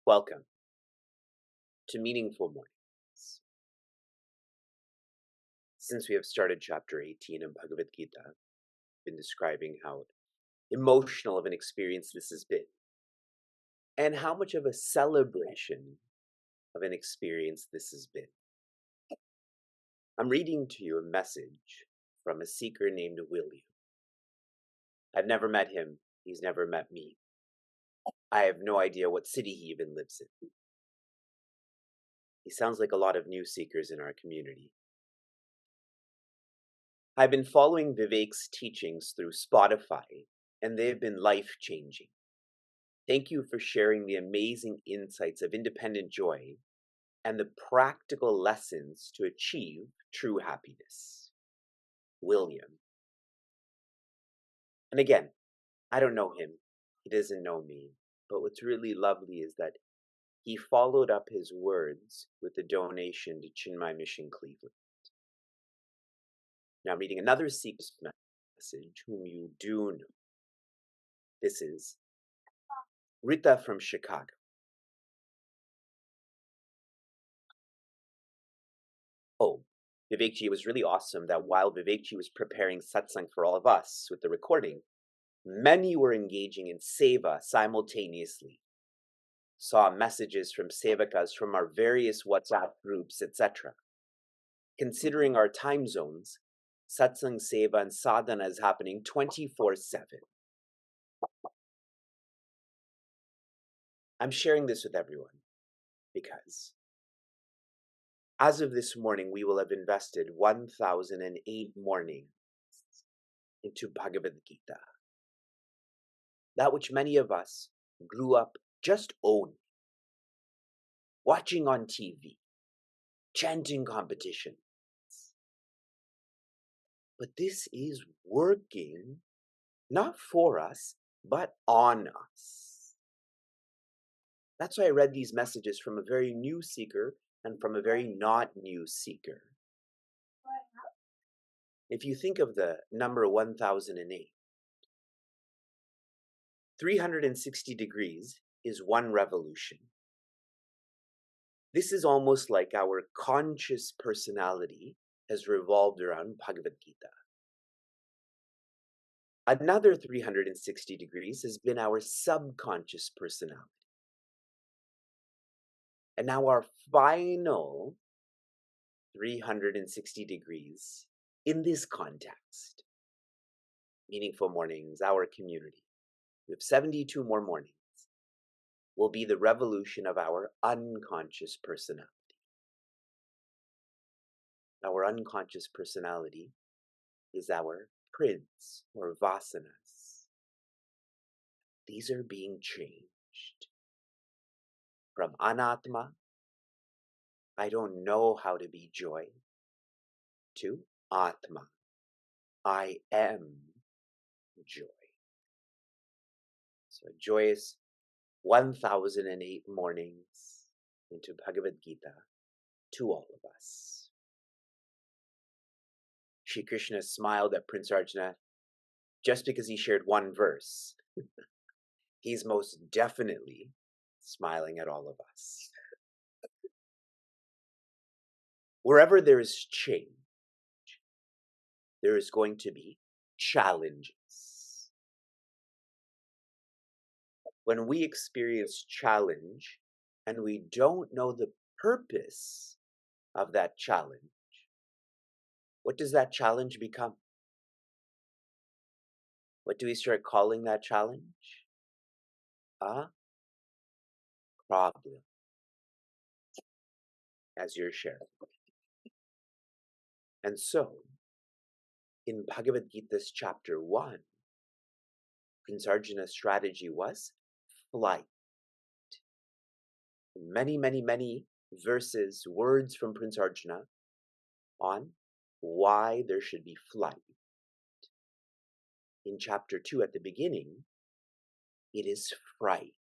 Welcome to Meaningful Mornings. Since we have started chapter 18 in Bhagavad Gita, I've been describing how emotional of an experience this has been, and how much of a celebration of an experience this has been. I'm reading to you a message from a seeker named William. I've never met him, he's never met me. I have no idea what city he even lives in. He sounds like a lot of new seekers in our community. I've been following Vivek's teachings through Spotify, and they've been life-changing. Thank you for sharing the amazing insights of independent joy and the practical lessons to achieve true happiness. William. And again, I don't know him, he doesn't know me, but what's really lovely is that he followed up his words with a donation to Chinmay Mission Cleveland. Now I'm reading another seeker's message whom you do know. This is Rita from Chicago. Oh, Vivekji, was really awesome that while Vivekji was preparing satsang for all of us with the recording, many were engaging in seva simultaneously. Saw messages from sevakas from our various WhatsApp groups, etc. Considering our time zones, satsang, seva, and sadhana is happening 24/7. I'm sharing this with everyone because as of this morning, we will have invested 1,008 mornings into Bhagavad Gita. That which many of us grew up just owning, watching on TV, chanting competitions. But this is working not for us, but on us. That's why I read these messages from a very new seeker and from a very not new seeker. If you think of the number 1008, 360 degrees is one revolution. This is almost like our conscious personality has revolved around Bhagavad Gita. Another 360 degrees has been our subconscious personality. And now our final 360 degrees in this context, Meaningful Mornings, our community, we have 72 more mornings, will be the revolution of our unconscious personality. Our unconscious personality is our prids or vasanas. These are being changed. From anatma, I don't know how to be joy, to atma, I am joy. So a joyous 1,008 mornings into Bhagavad Gita to all of us. Shri Krishna smiled at Prince Arjuna just because he shared one verse. He's most definitely smiling at all of us. Wherever there is change, there is going to be challenges. When we experience challenge and we don't know the purpose of that challenge, what does that challenge become? What do we start calling that challenge? A problem, as you're sharing. And so, in Bhagavad Gita's chapter 1, Prince Arjuna's strategy was flight. Many, many, many verses, words from Prince Arjuna on why there should be flight. In chapter 2 at the beginning, it is fright.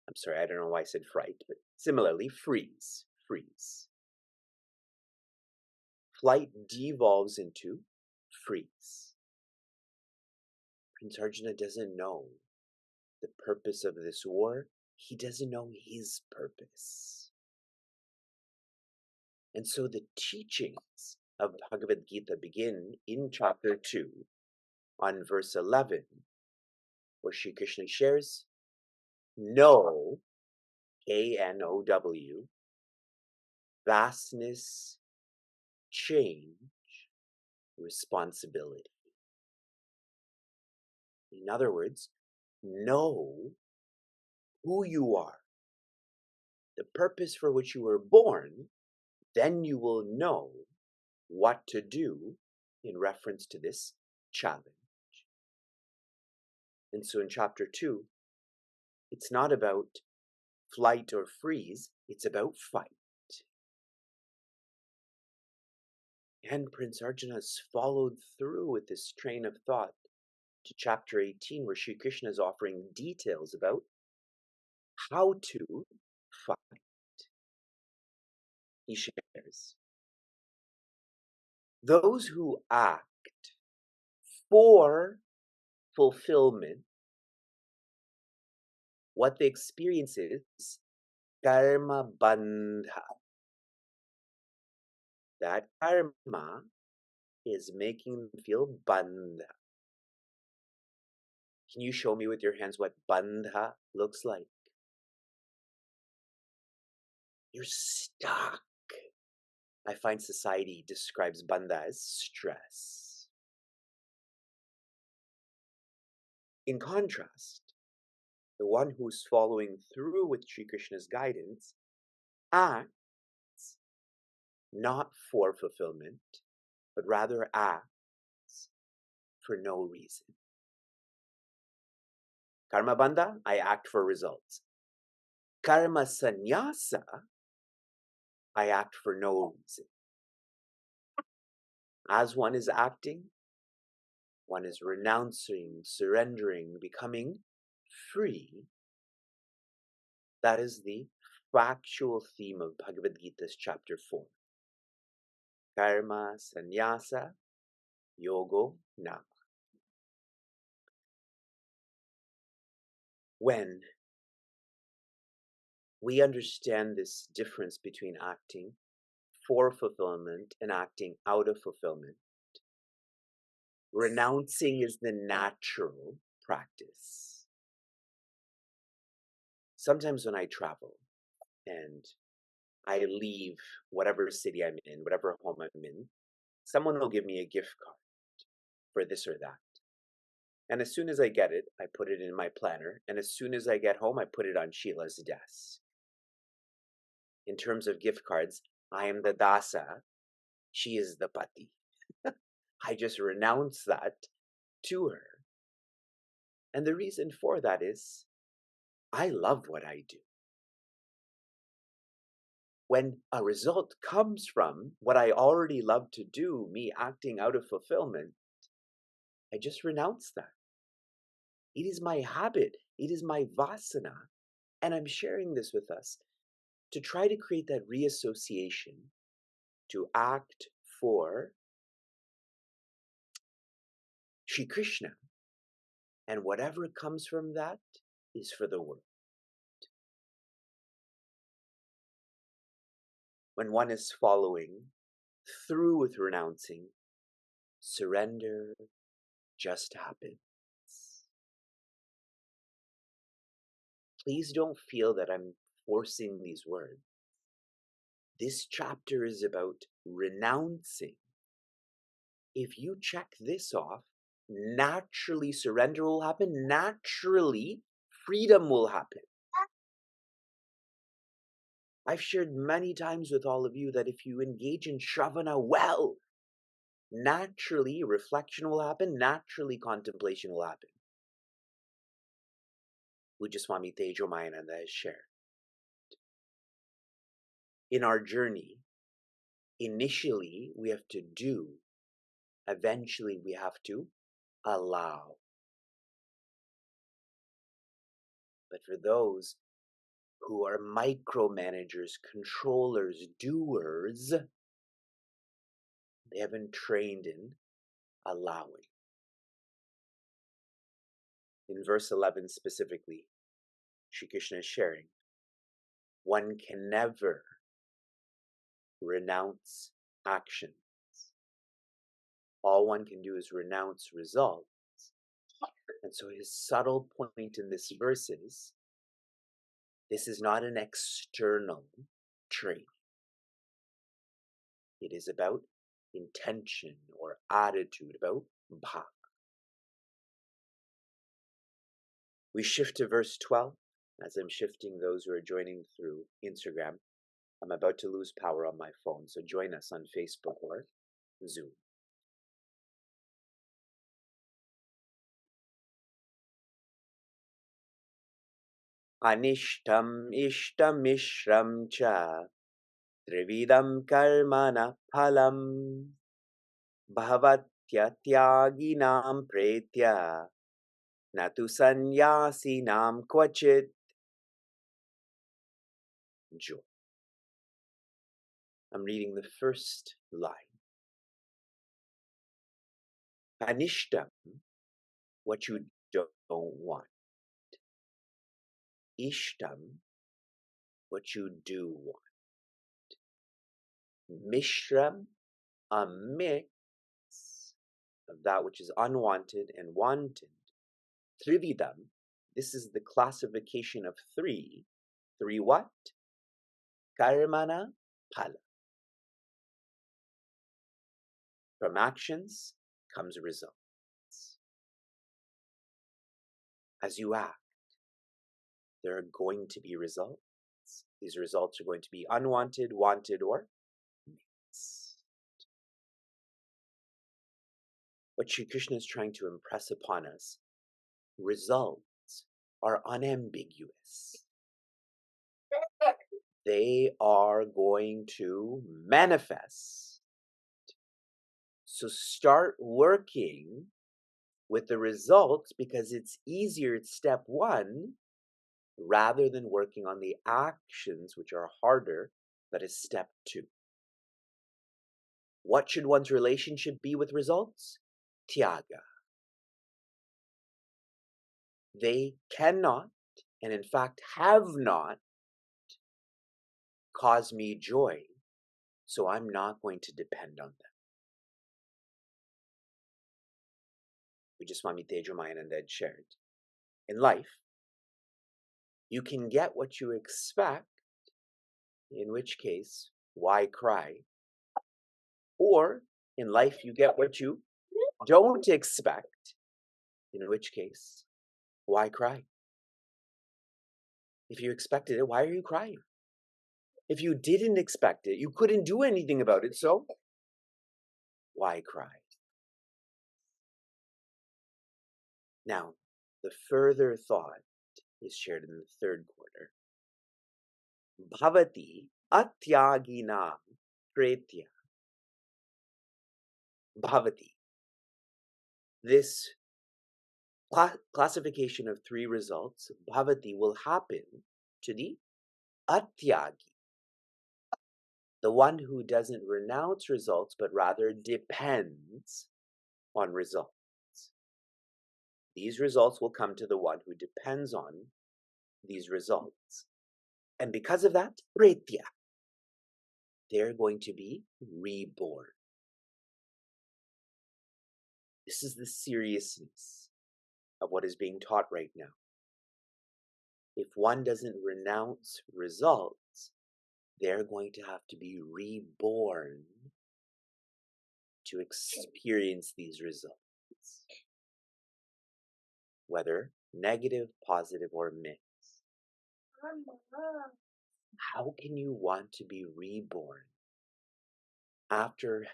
I'm sorry, I don't know why I said fright, but similarly, freeze. Flight devolves into freeze. Prince Arjuna doesn't know the purpose of this war he doesn't know his purpose. And so the teachings of Bhagavad Gita begin in chapter 2 on verse 11, where Sri Krishna shares, know, K-N-O-W, vastness, change, responsibility. In other words, know who you are, the purpose for which you were born, then you will know what to do in reference to this challenge. And so in chapter 2, it's not about flight or freeze, it's about fight. And Prince Arjuna has followed through with this train of thought to chapter 18, where Sri Krishna is offering details about how to fight. He shares, those who act for fulfillment, what they experience is karma bandha. That karma is making them feel bandha. Can you show me with your hands what bandha looks like? You're stuck. I find society describes bandha as stress. In contrast, the one who's following through with Sri Krishna's guidance acts not for fulfillment, but rather acts for no reason. Karma bandha, I act for results. Karma sannyasa, I act for no reason. As one is acting, one is renouncing, surrendering, becoming free. That is the factual theme of Bhagavad Gita's chapter 4. Karma sannyasa yogo nama. When we understand this difference between acting for fulfillment and acting out of fulfillment, renouncing is the natural practice. Sometimes when I travel and I leave whatever city I'm in, whatever home I'm in, someone will give me a gift card for this or that. And as soon as I get it, I put it in my planner. And as soon as I get home, I put it on Sheila's desk. In terms of gift cards, I am the dasa. She is the pati. I just renounce that to her. And the reason for that is I love what I do. When a result comes from what I already love to do, me acting out of fulfillment, I just renounce that. It is my habit. It is my vasana. And I'm sharing this with us to try to create that reassociation, to act for Sri Krishna. And whatever comes from that is for the world. When one is following through with renouncing, surrender just happens. Please don't feel that I'm forcing these words. This chapter is about renouncing. If you check this off, naturally surrender will happen. Naturally, freedom will happen. I've shared many times with all of you that if you engage in Shravana well, naturally reflection will happen, naturally contemplation will happen. Ujjaswami Tejomayananda has shared. In our journey, initially we have to do, eventually we have to allow. But for those who are micromanagers, controllers, doers, they have been trained in allowing. In verse 11 specifically, Shri Krishna is sharing, one can never renounce action. All one can do is renounce results. And so his subtle point in this verse is, this is not an external trait. It is about intention or attitude, about bhava. We shift to verse 12. As I'm shifting those who are joining through Instagram, I'm about to lose power on my phone, so join us on Facebook or Zoom. Anishtam ishtam mishram cha trividam karmana phalam bhavatya tyaginam pretya natu sanyasinam kvachit. Joy. I'm reading the first line. Anishtam, what you don't want. Ishtam, what you do want. Mishram, a mix of that which is unwanted and wanted. Trividam, this is the classification of three. Three what? Karmana phala. From actions comes results. As you act, there are going to be results. These results are going to be unwanted, wanted, or mixed. What Sri Krishna is trying to impress upon us, results are unambiguous. They are going to manifest. So start working with the results because it's easier at step one rather than working on the actions which are harder, that is step two. What should one's relationship be with results? Tyaga. They cannot, and in fact have not, caused me joy, so I'm not going to depend on them. Vijayaswami Tejomayananda had shared. In life, you can get what you expect, in which case, why cry? Or in life, you get what you don't expect, in which case, why cry? If you expected it, why are you crying? If you didn't expect it, you couldn't do anything about it, so why cry? Now, the further thought is shared in the third quarter. Bhavati atyaginam pretya. Bhavati. This classification of three results, bhavati, will happen to the atyagi, the one who doesn't renounce results but rather depends on results. These results will come to the one who depends on these results. And because of that, pretya, they're going to be reborn. This is the seriousness of what is being taught right now. If one doesn't renounce results, they're going to have to be reborn to experience these results, whether negative, positive, or mixed. How can you want to be reborn after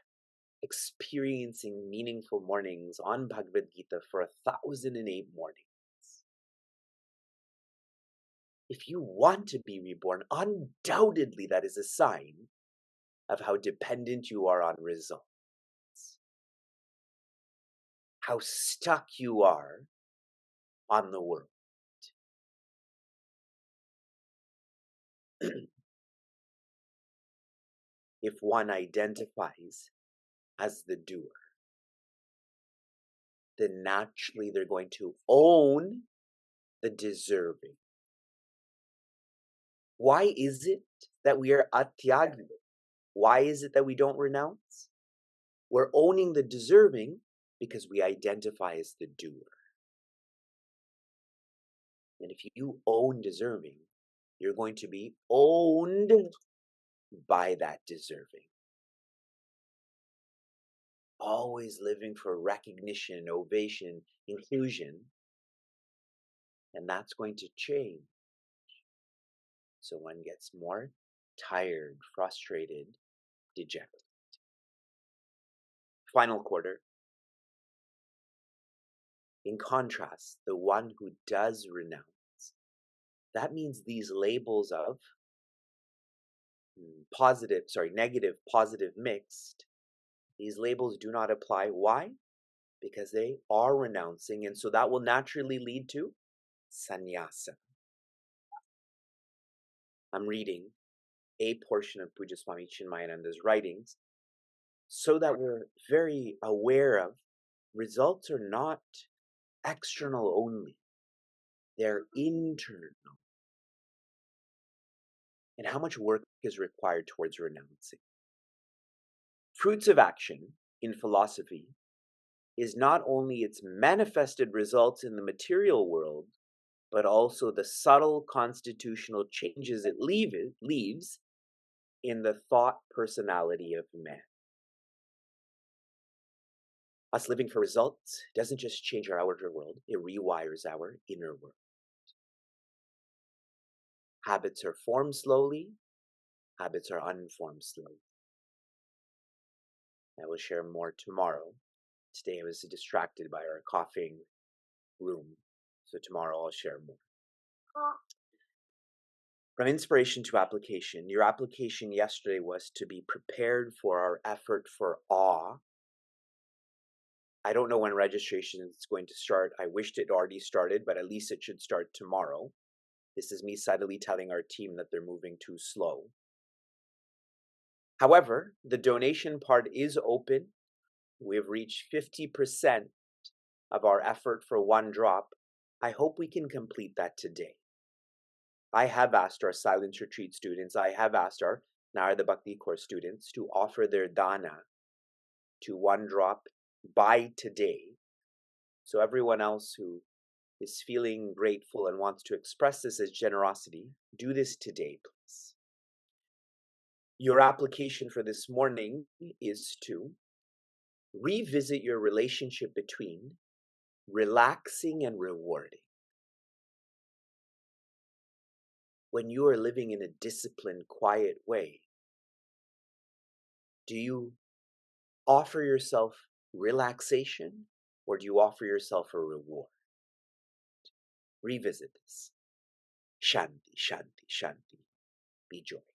experiencing meaningful mornings on Bhagavad Gita for 1,008 mornings? If you want to be reborn, undoubtedly that is a sign of how dependent you are on results, how stuck you are on the world. If one identifies as the doer, then naturally they're going to own the deserving. Why is it that we are atyagi? Why is it that we don't renounce? We're owning the deserving because we identify as the doer. And if you own deserving, you're going to be owned by that deserving. Always living for recognition, ovation, inclusion. And that's going to change. So one gets more tired, frustrated, dejected. Final quarter. In contrast, the one who does renounce, that means these labels of negative, positive, mixed, these labels do not apply. Why? Because they are renouncing, and so that will naturally lead to sannyasa. I'm reading a portion of Puja Swami Chinmayananda's writings so that we're very aware of results are not external only, they're internal. And how much work is required towards renouncing. Fruits of action in philosophy is not only its manifested results in the material world, but also the subtle constitutional changes it leaves in the thought personality of man. Us living for results doesn't just change our outer world, it rewires our inner world. Habits are formed slowly, habits are unformed slowly. I will share more tomorrow. Today I was distracted by our coughing room, so tomorrow I'll share more. From inspiration to application. Your application yesterday was to be prepared for our effort for awe. I don't know when registration is going to start. I wished it already started, but at least it should start tomorrow. This is me subtly telling our team that they're moving too slow. However, the donation part is open. We've reached 50% of our effort for one drop. I hope we can complete that today. I have asked our Silence Retreat students, I have asked our Narada Bhakti course students to offer their dana to one drop by today. So everyone else who is feeling grateful and wants to express this as generosity, do this today, please. Your application for this morning is to revisit your relationship between relaxing and rewarding. When you are living in a disciplined, quiet way, do you offer yourself relaxation or do you offer yourself a reward? Revisit this. Shanti, Shanti, Shanti. Be joyous.